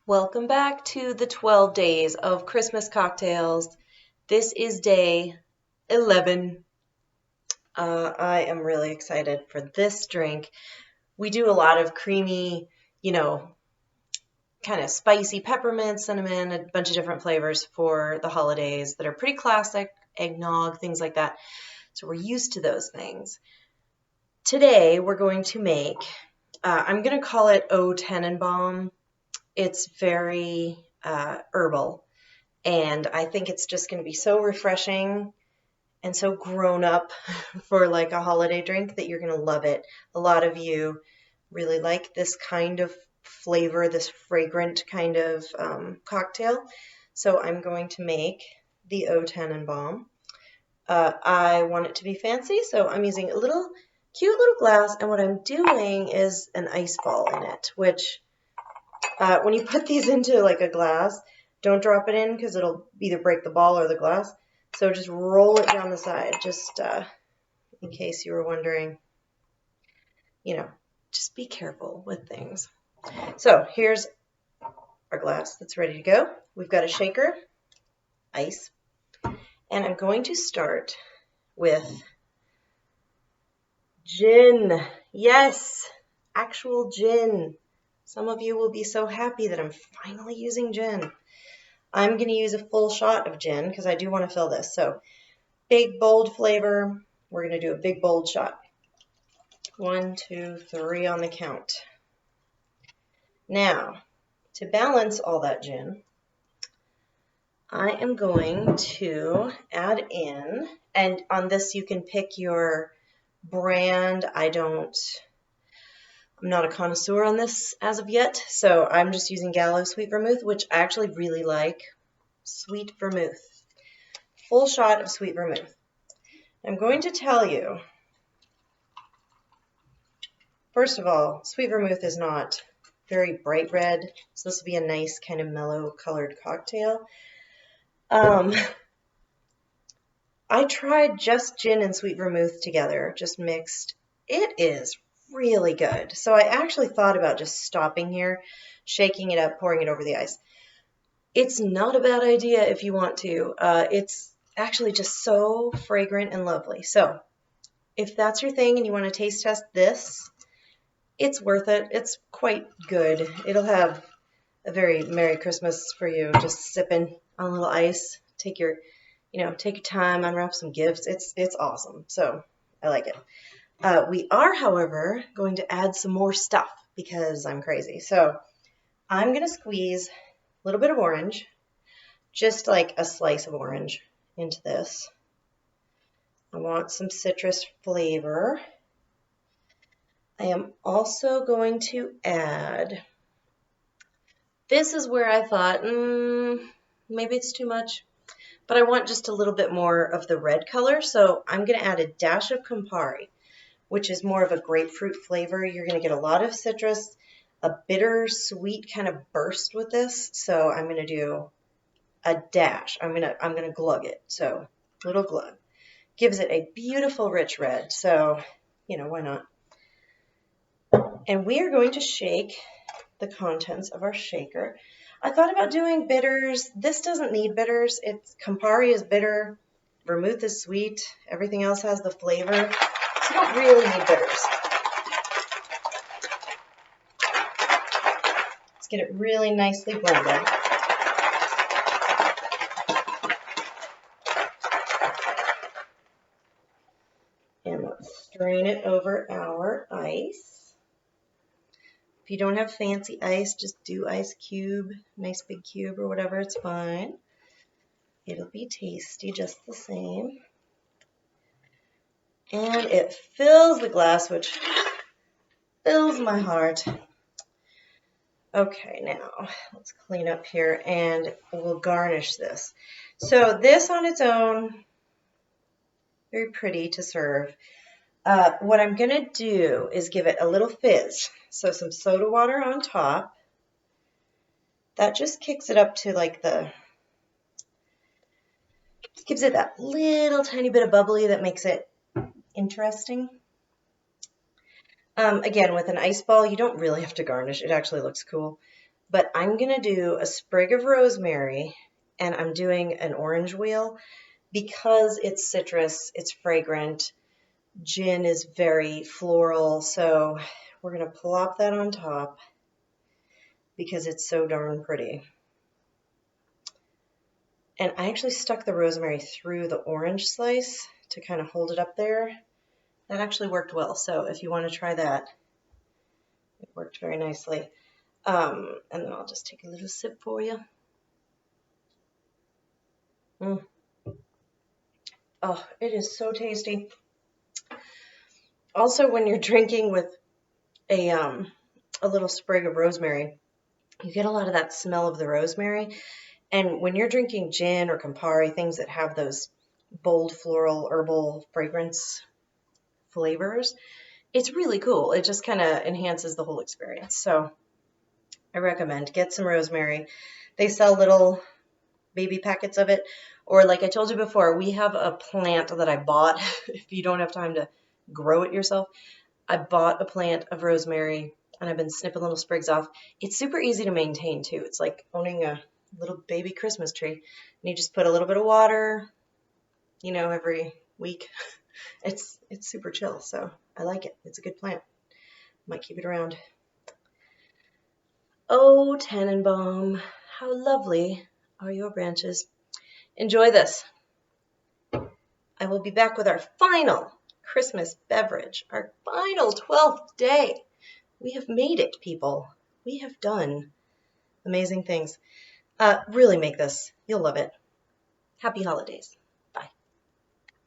Welcome back to the 12 days of Christmas cocktails. This is day 11. I am really excited for this drink. We do a lot of creamy, kind of spicy peppermint, cinnamon, a bunch of different flavors for the holidays that are pretty classic, eggnog, things like that. So we're used to those things. Today we're going to make, I'm going to call it Tannenbaum. It's very herbal, and I think it's just going to be so refreshing and so grown up for like a holiday drink that you're going to love it. A lot of you really like this kind of flavor, this fragrant kind of cocktail. So I'm going to make the O Tannenbaum. I want it to be fancy, so I'm using a little cute little glass, and what I'm doing is an ice ball in it, which when you put these into like a glass, don't drop it in because it'll either break the ball or the glass. So just roll it down the side, just in case you were wondering. Just be careful with things. So here's our glass that's ready to go. We've got a shaker, ice, and I'm going to start with gin. Yes, actual gin. Some of you will be so happy that I'm finally using gin. I'm going to use a full shot of gin because I do want to fill this. So big, bold flavor. We're going to do a big, bold shot. 1, 2, 3 on the count. Now, to balance all that gin, I am going to add in, and on this you can pick your brand. I'm not a connoisseur on this as of yet, so I'm just using Gallo Sweet Vermouth, which I actually really like. Sweet Vermouth. Full shot of Sweet Vermouth. I'm going to tell you, first of all, Sweet Vermouth is not very bright red, so this will be a nice kind of mellow colored cocktail. I tried just gin and Sweet Vermouth together, just mixed. It is really good. So I actually thought about just stopping here, shaking it up, pouring it over the ice. It's not a bad idea if you want to. It's actually just so fragrant and lovely. So if that's your thing and you want to taste test this, it's worth it. It's quite good. It'll have a very Merry Christmas for you, just sipping on a little ice. Take your time, unwrap some gifts. It's awesome. So I like it. We are, however, going to add some more stuff because I'm crazy. So I'm going to squeeze a little bit of orange, just like a slice of orange, into this. I want some citrus flavor. I am also going to add, this is where I thought, maybe it's too much, but I want just a little bit more of the red color, so I'm going to add a dash of Campari, which is more of a grapefruit flavor. You're going to get a lot of citrus, a bitter sweet kind of burst with this, so I'm going to do a dash. I'm going to glug it, so little glug. Gives it a beautiful rich red, so, why not? And we are going to shake the contents of our shaker. I thought about doing bitters. This doesn't need bitters. Campari is bitter, Vermouth is sweet, everything else has the flavor. So you don't really need bitters. Let's get it really nicely blended. And let's strain it over our ice. If you don't have fancy ice, just do ice cube, nice big cube or whatever, it's fine. It'll be tasty just the same. And it fills the glass, which fills my heart. Okay, now let's clean up here and we'll garnish this. So this on its own, very pretty to serve. What I'm going to do is give it a little fizz. So some soda water on top. That just kicks it up to like gives it that little tiny bit of bubbly that makes it interesting. Again, with an ice ball, you don't really have to garnish. It actually looks cool. But I'm going to do a sprig of rosemary, and I'm doing an orange wheel because it's citrus, it's fragrant. Gin is very floral, so we're going to plop that on top because it's so darn pretty. And I actually stuck the rosemary through the orange slice to kind of hold it up there. That actually worked well, so if you want to try that, it worked very nicely. And then I'll just take a little sip for you. Oh, it is so tasty. Also, when you're drinking with a little sprig of rosemary, you get a lot of that smell of the rosemary. And when you're drinking gin or Campari, things that have those bold floral herbal fragrance flavors, it's really cool. It just kind of enhances the whole experience. So I recommend get some rosemary. They sell little baby packets of it. Or like I told you before, we have a plant that I bought. If you don't have time to grow it yourself, I bought a plant of rosemary and I've been snipping little sprigs off. It's super easy to maintain too. It's like owning a little baby Christmas tree. And you just put a little bit of water, every week. It's super chill, so I like it. It's a good plant. Might keep it around. Oh, Tannenbaum, how lovely are your branches. Enjoy this. I will be back with our final Christmas beverage, our final 12th day. We have made it, people. We have done amazing things. Really make this. You'll love it. Happy holidays.